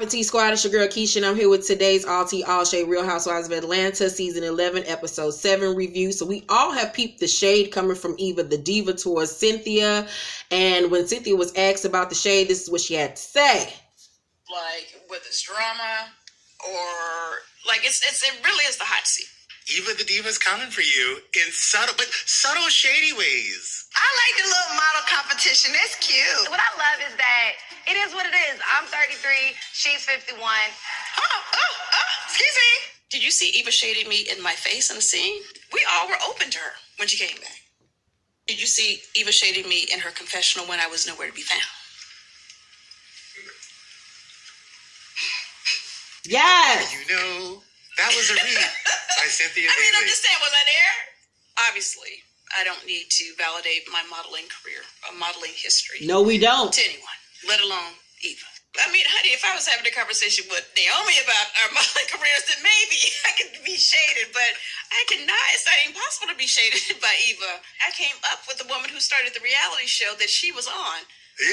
T Squad, it's your girl Keisha, and I'm here with today's All Tea All Shade Real Housewives of Atlanta Season 11 Episode 7 review. So we all have peeped the shade coming from Eva the Diva towards Cynthia, and when Cynthia was asked about the shade, this is what she had to say. Like with this drama, or like it really is the hot seat. Eva the Diva's coming for you in subtle shady ways. I like the little model competition. That's cute. What I love is that it is what it is. I'm 33. She's 51. Excuse me. Did you see Eva shading me in my face in the scene? We all were open to her when she came back. Did you see Eva shading me in her confessional when I was nowhere to be found? Yes. You know, that was a read by Cynthia. I'm just saying, was I there? Obviously, I don't need to validate my modeling career, modeling history. No, we don't. To anyone, let alone Eva. I mean, honey, if I was having a conversation with Naomi about our modeling careers, then maybe I could be shaded, but I cannot. It's not impossible to be shaded by Eva. I came up with the woman who started the reality show that she was on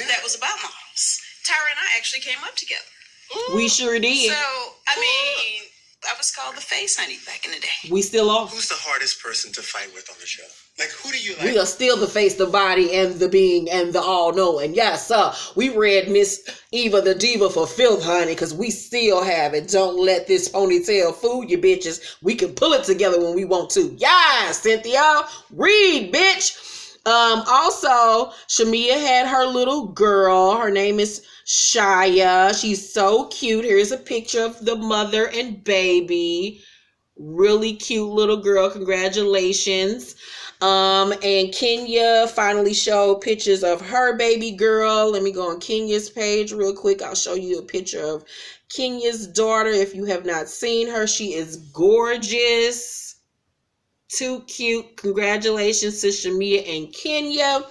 that was about models. Tyra and I actually came up together. Ooh. We sure did. So, I mean, I was called the face, honey, back in the day. We still are. Who's the hardest person to fight with on the show? Like, who do you like? We are still the face, the body, and the being, and the all-knowing. Yes, sir. We read Miss Eva the Diva for filth, honey, because we still have it. Don't let this ponytail fool you, bitches. We can pull it together when we want to. Yeah, Cynthia. Read, bitch. Also, Shamia had her little girl. Her name is Shia. She's so cute. Here's a picture of the mother and baby. Really cute little girl. Congratulations. And Kenya finally showed pictures of her baby girl. Let me go on Kenya's page real quick. I'll show you a picture of Kenya's daughter. If you have not seen her, she is gorgeous. Too cute. Congratulations to Shamia and Kenya.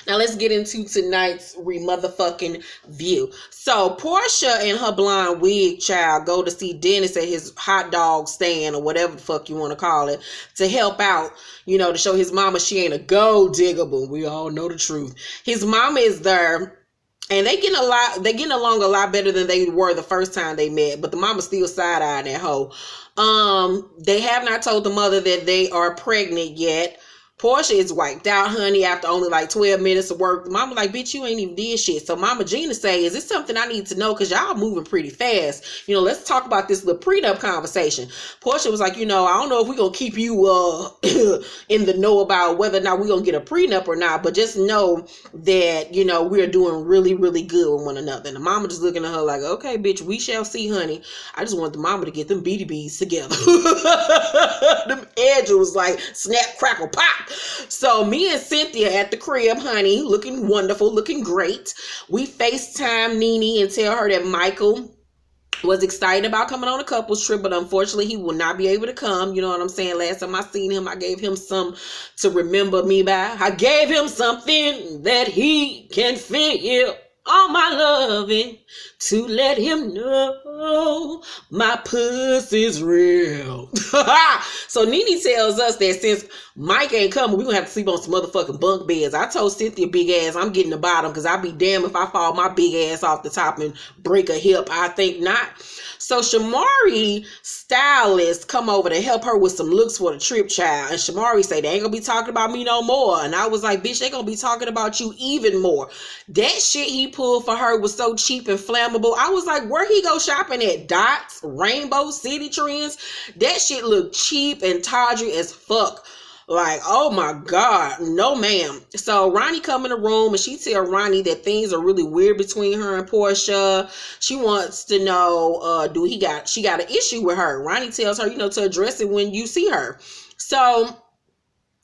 Now let's get into tonight's motherfucking view. So Porsha and her blonde wig child go to see Dennis at his hot dog stand or whatever the fuck you want to call it to help out, you know, to show his mama she ain't a gold digger, but we all know the truth. His mama is there. And they getting along a lot better than they were the first time they met, but the mama still side-eyeing that hoe. They have not told the mother that they are pregnant yet. Porsha is wiped out, honey, after only like 12 minutes of work. Mama like, bitch, you ain't even did shit. So Mama Gina say, is this something I need to know? Because y'all moving pretty fast. You know, let's talk about this little prenup conversation. Porsha was like, you know, I don't know if we're going to keep you in the know about whether or not we're going to get a prenup or not. But just know that, you know, we're doing really, really good with one another. And the mama just looking at her like, okay, bitch, we shall see, honey. I just want the mama to get them BDBs together. Them edges was like, snap, crackle, pop. So me and Cynthia at the crib, honey, looking wonderful, looking great. We FaceTime Nene and tell her that Michael was excited about coming on a couples trip, but unfortunately he will not be able to come. You know what I'm saying? Last time I seen him, I gave him some to remember me by. I gave him something that he can feel. All my loving to let him know my pussy's real. So Nene tells us that since Mike ain't coming, we're going to have to sleep on some motherfucking bunk beds. I told Cynthia big ass, I'm getting the bottom because I'd be damned if I fall my big ass off the top and break a hip. I think not. So Shamari stylist come over to help her with some looks for the trip, child. And Shamari say they ain't gonna be talking about me no more. And I was like, bitch, they gonna be talking about you even more. That shit he pulled for her was so cheap and flammable. I was like, where he go shopping at? Dots, Rainbow, City Trends? That shit looked cheap and tawdry as fuck. Like, oh my God, no ma'am. So Ronnie come in the room and she tell Ronnie that things are really weird between her and Porsha. She wants to know, she got an issue with her. Ronnie tells her, you know, to address it when you see her. So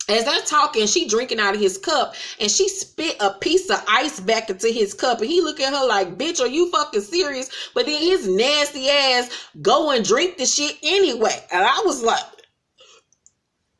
as they're talking, she drinking out of his cup and she spit a piece of ice back into his cup. And he look at her like, bitch, are you fucking serious? But then his nasty ass go and drink the shit anyway. And I was like,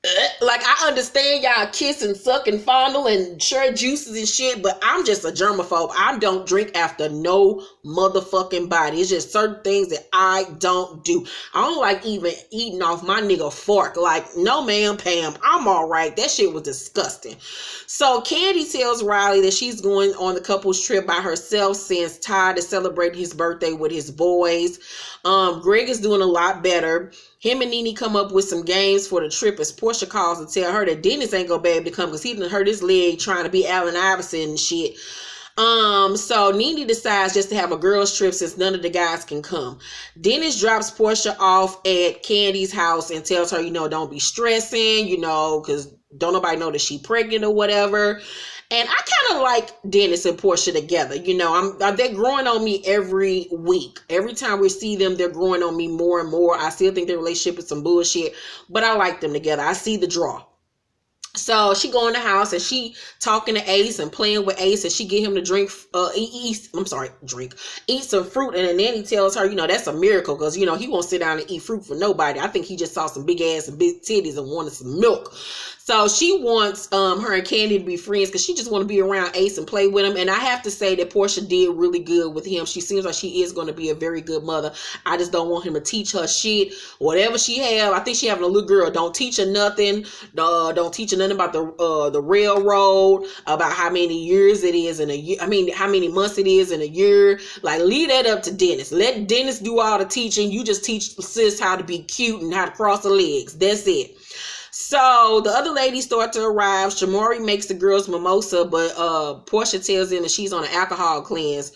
I understand y'all kiss and suck and fondle and share juices and shit, but I'm just a germaphobe. I don't drink after no motherfucking body. It's just certain things that I don't do. I don't like even eating off my nigga fork. Like, no ma'am, Pam, I'm all right. That shit was disgusting. So Kandi tells Riley that she's going on the couple's trip by herself since Todd is celebrating his birthday with his boys. Gregg is doing a lot better. Him and Nene come up with some games for the trip as Porsha calls to tell her that Dennis ain't gonna be able to come because he done hurt his leg trying to be Allen Iverson and shit. So Nene decides just to have a girls trip since none of the guys can come. Dennis drops Porsha off at Kandi's house and tells her, don't be stressing, because don't nobody know that she pregnant or whatever. And I kind of like Dennis and Porsha together. They're growing on me every week. Every time we see them, they're growing on me more and more. I still think their relationship is some bullshit, but I like them together. I see the draw. So she go in the house and she talking to Ace and playing with Ace, and she get him to eat some fruit. And then he tells her, that's a miracle because, he won't sit down and eat fruit for nobody. I think he just saw some big ass and big titties and wanted some milk. So she wants her and Kandi to be friends because she just want to be around Ace and play with him. And I have to say that Porsha did really good with him. She seems like she is going to be a very good mother. I just don't want him to teach her shit. Whatever she have, I think she having a little girl. Don't teach her nothing. Don't teach her nothing about the railroad, about how many years it is in a year. I mean, how many months it is in a year. Like, leave that up to Dennis. Let Dennis do all the teaching. You just teach sis how to be cute and how to cross her legs. That's it. So the other ladies start to arrive. Shamari makes the girls mimosa, but Porsha tells them that she's on an alcohol cleanse,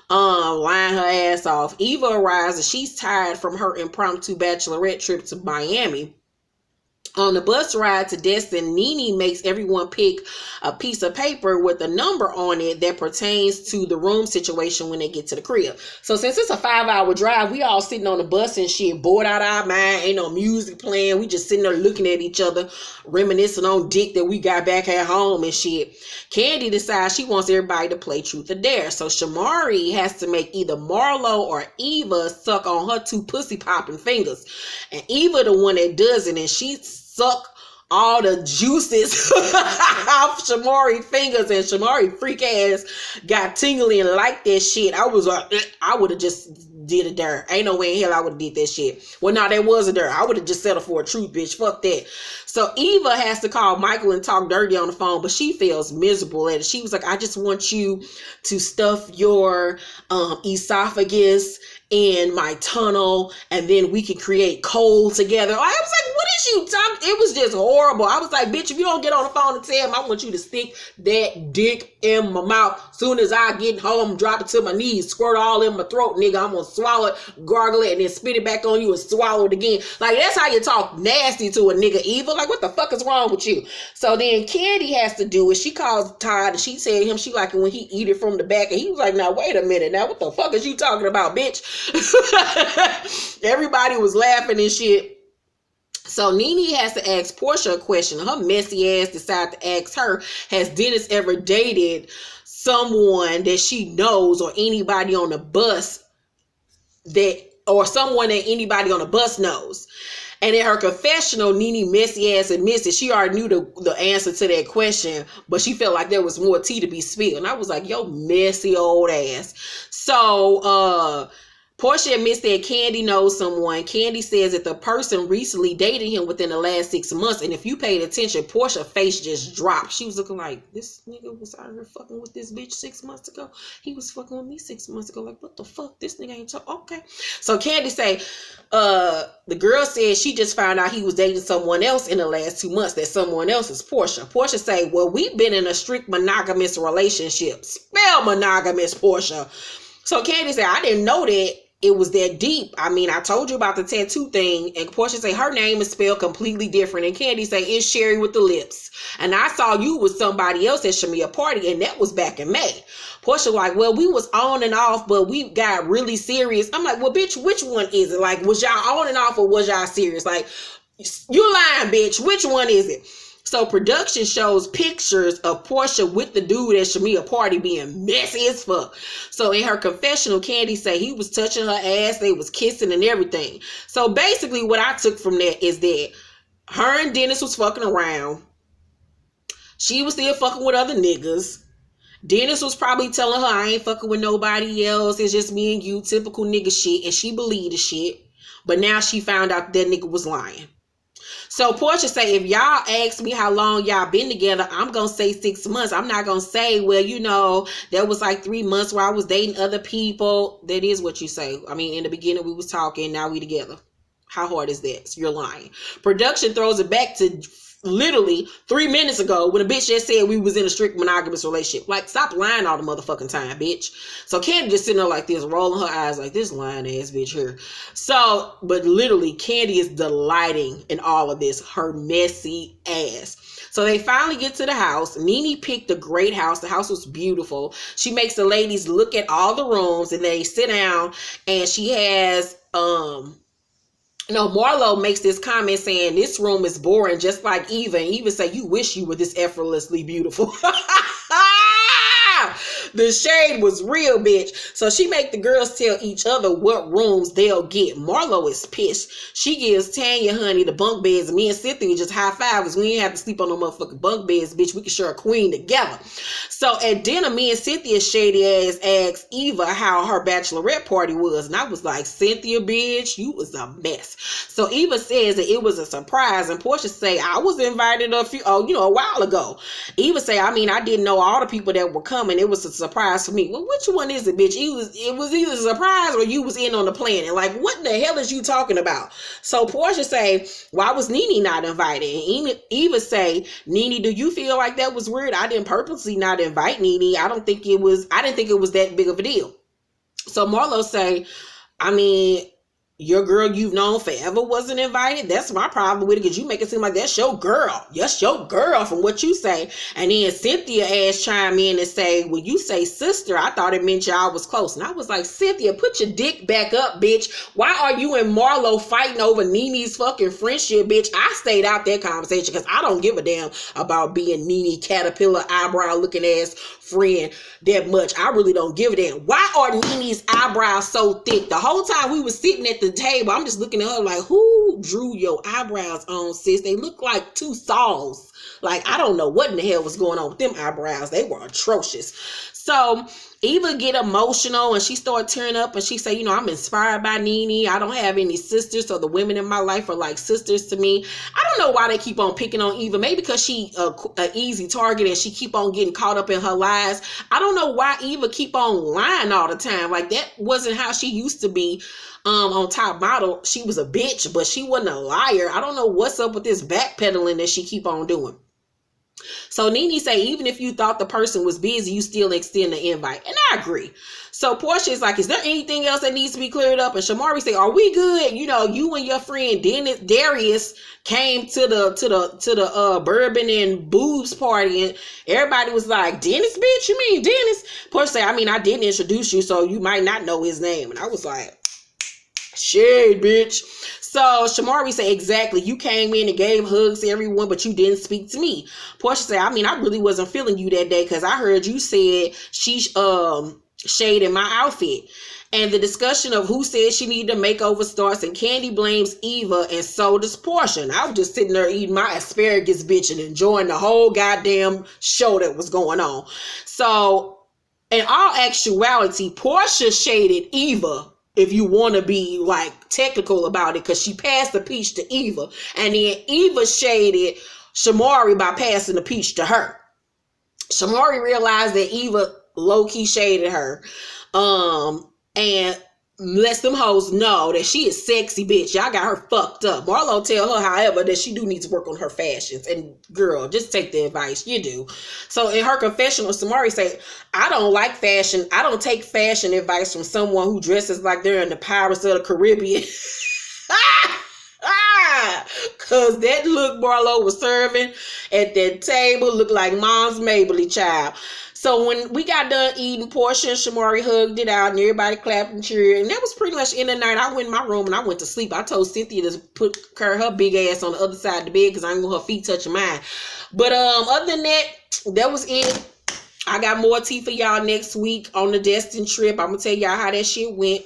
lying her ass off. Eva arrives and she's tired from her impromptu bachelorette trip to Miami. On the bus ride to Destin, Nene makes everyone pick a piece of paper with a number on it that pertains to the room situation when they get to the crib. So since it's a 5-hour drive, we all sitting on the bus and shit, bored out of our mind, ain't no music playing. We just sitting there looking at each other, reminiscing on dick that we got back at home and shit. Kandi decides she wants everybody to play truth or dare. So Shamari has to make either Marlo or Eva suck on her 2 pussy popping fingers. And Eva the one that does it, and she suck all the juices off Shamari fingers, and Shamari freak ass got tingly and liked that shit. I was like, I would have just did a dare. Ain't no way in hell I would have did that shit. Well, no, there was a dare. I would have just settled for a truth, bitch. Fuck that. So Eva has to call Michael and talk dirty on the phone, but she feels miserable at it. She was like, I just want you to stuff your esophagus in my tunnel, and then we can create coal together. I was like, what is you talking? It was just horrible. I was like, bitch, if you don't get on the phone and tell him, I want you to stick that dick in my mouth. Soon as I get home, drop it to my knees, squirt all in my throat, nigga. I'm gonna swallow it, gargle it, and then spit it back on you and swallow it again. Like, that's how you talk nasty to a nigga, Eva. Like, what the fuck is wrong with you? So then Kandi has to do it. She calls Todd and she said to him, she like it when he eat it from the back. And he was like, now wait a minute, now what the fuck is you talking about, bitch? Everybody was laughing and shit. So Nene has to ask Porsha a question. Her messy ass decided to ask her, has Dennis ever dated someone that she knows, or anybody on the bus or someone that anybody on the bus knows? And in her confessional, Nene messy ass admits that she already knew the answer to that question, but she felt like there was more tea to be spilled. And I was like, yo, messy old ass. So Porsha admits that Kandi knows someone. Kandi says that the person recently dated him within the last 6 months. And if you paid attention, Porsha's face just dropped. She was looking like, this nigga was out here fucking with this bitch 6 months ago. He was fucking with me 6 months ago. Like, what the fuck? This nigga ain't talking. Okay. So Kandi say, the girl said she just found out he was dating someone else in the last 2 months. That someone else is Porsha. Porsha say, well, we've been in a strict monogamous relationship. Spell monogamous, Porsha. So Kandi said, I didn't know that it was that deep. I mean, I told you about the tattoo thing. And Porsha say her name is spelled completely different. And Kandi say it's Sherry with the lips. And I saw you with somebody else at Shamia party, and that was back in May. Porsha like, well, we was on and off, but we got really serious. I'm like, well, bitch, which one is it? Like, was y'all on and off, or was y'all serious? Like, you lying, bitch. Which one is it? So production shows pictures of Porsha with the dude at Shamia party being messy as fuck. So in her confessional, Kandi say he was touching her ass, they was kissing and everything. So basically what I took from that is that her and Dennis was fucking around. She was still fucking with other niggas. Dennis was probably telling her, I ain't fucking with nobody else. It's just me and you, typical nigga shit. And she believed the shit. But now she found out that nigga was lying. So Porsha say, if y'all ask me how long y'all been together, I'm going to say 6 months. I'm not going to say, well, you know, that was like 3 months where I was dating other people. That is what you say. I mean, in the beginning we was talking, now we together. How hard is that? So you're lying. Production throws it back to literally 3 minutes ago when a bitch just said we was in a strict monogamous relationship. Like, stop lying all the motherfucking time, bitch. So Kandi just sitting there like this, rolling her eyes like, this lying ass bitch here. So, but literally, Kandi is delighting in all of this, her messy ass. So they finally get to the house. Nene picked a great house. The house was beautiful. She makes the ladies look at all the rooms and they sit down, and she has, Marlo makes this comment saying this room is boring, just like Eva. And Eva say, you wish you were this effortlessly beautiful. The shade was real, bitch. So she make the girls tell each other what rooms they'll get. Marlo is pissed. She gives Tanya, honey, the bunk beds. And me and Cynthia just high five because we ain't have to sleep on no motherfucking bunk beds, bitch. We can share a queen together. So at dinner, me and Cynthia's shady ass asked Eva how her bachelorette party was. And I was like, Cynthia, bitch, you was a mess. So Eva says that it was a surprise. And Porsha say, I was invited a while ago. Eva say, I mean, I didn't know all the people that were coming. It was a surprise for me. Well, which one is it, bitch? It was either a surprise or you was in on the planning. Like, what the hell is you talking about? So Porsha say, why was Nene not invited? And Eva say, Nene, do you feel like that was weird? I didn't purposely not invite Nene. I didn't think it was that big of a deal. So Marlo say, I mean, your girl you've known forever wasn't invited. That's my problem with it, because you make it seem like that's your girl. That's your girl from what you say. And then Cynthia ass chime in and say, when you say sister, I thought it meant y'all was close. And I was like, Cynthia, put your dick back up, bitch. Why are you and Marlo fighting over Nene's fucking friendship, bitch? I stayed out that conversation because I don't give a damn about being Nene caterpillar eyebrow looking ass friend that much. I really don't give a damn. Why are Nene's eyebrows so thick? The whole time we were sitting at the table, I'm just looking at her like, who drew your eyebrows on, sis? They look like two saws. Like, I don't know what in the hell was going on with them eyebrows. They were atrocious. So Eva get emotional and she started tearing up and she say, I'm inspired by Nene. I don't have any sisters, so the women in my life are like sisters to me. I don't know why they keep on picking on Eva. Maybe because she an easy target and she keep on getting caught up in her lies. I don't know why Eva keep on lying all the time. Like, that wasn't how she used to be. On Top Model, she was a bitch, but she wasn't a liar. I don't know what's up with this backpedaling that she keep on doing. So Nene say, even if you thought the person was busy, you still extend the invite. And I agree. So Porsha is like, is there anything else that needs to be cleared up? And Shamari say, are we good? You and your friend Darius came to the bourbon and boobs party, and everybody was like, Dennis, bitch? You mean Dennis? Porsha say, I mean, I didn't introduce you, so you might not know his name. And I was like, shade, bitch. So Shamari said, exactly. You came in and gave hugs to everyone, but you didn't speak to me. Porsha said, I mean, I really wasn't feeling you that day because I heard you said she shaded my outfit. And the discussion of who said she needed a makeover starts, and Kandi blames Eva, and so does Porsha. And I was just sitting there eating my asparagus, bitch, and enjoying the whole goddamn show that was going on. So in all actuality, Porsha shaded Eva, if you want to be like technical about it, because she passed the peach to Eva, and then Eva shaded Shamari by passing the peach to her. Shamari realized that Eva low-key shaded her, and lets them hoes know that she is sexy, bitch. Y'all got her fucked up. Marlo tell her, however, that she do need to work on her fashions. And girl, just take the advice. You do. So in her confessional, Samari say, I don't like fashion. I don't take fashion advice from someone who dresses like they're in the Pirates of the Caribbean. Cause that look Marlo was serving at that table looked like Mom's Mabley child. So when we got done eating, Porsha and Shamari hugged it out and everybody clapped and cheered. And that was pretty much in the night. I went in my room and I went to sleep. I told Cynthia to put her big ass on the other side of the bed because I didn't want her feet touching mine. But other than that, that was it. I got more tea for y'all next week on the Destin trip. I'm going to tell y'all how that shit went.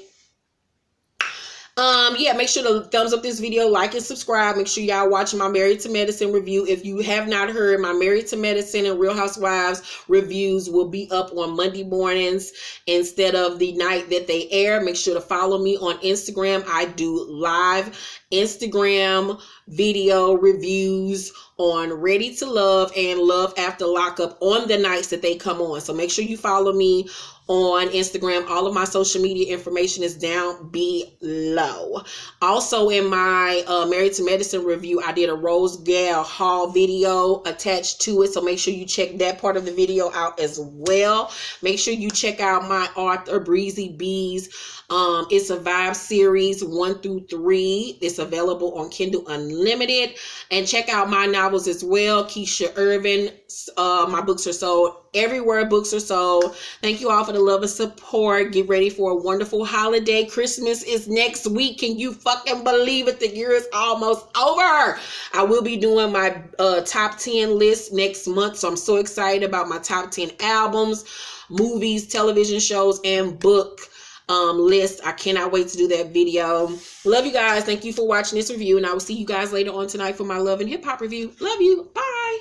Yeah, make sure to thumbs up this video, like and subscribe. Make sure y'all watching my Married to Medicine review. If you have not heard, my Married to Medicine and Real Housewives reviews will be up on Monday mornings instead of the night that they air. Make sure to follow me on Instagram. I do live Instagram video reviews on Ready to Love and Love After Lockup on the nights that they come on. So make sure you follow me on Instagram. All of my social media information is down below. Also, in my Married to Medicine review, I did a Rose Gal haul video attached to it. So make sure you check that part of the video out as well. Make sure you check out my author Breezy B's It's a Vibe series 1 through 3. It's available on Kindle Unlimited. And check out my novels as well. Keisha Irvin. My books are sold everywhere books are sold. Thank you all for the love and support. Get ready for a wonderful holiday. Christmas is next week. Can you fucking believe it? The year is almost over. I will be doing my top 10 list next month. So I'm so excited about my top 10 albums, movies, television shows, and book list. I cannot wait to do that video. Love you guys. Thank you for watching this review. And I will see you guys later on tonight for my Love and Hip Hop review. Love you. Bye.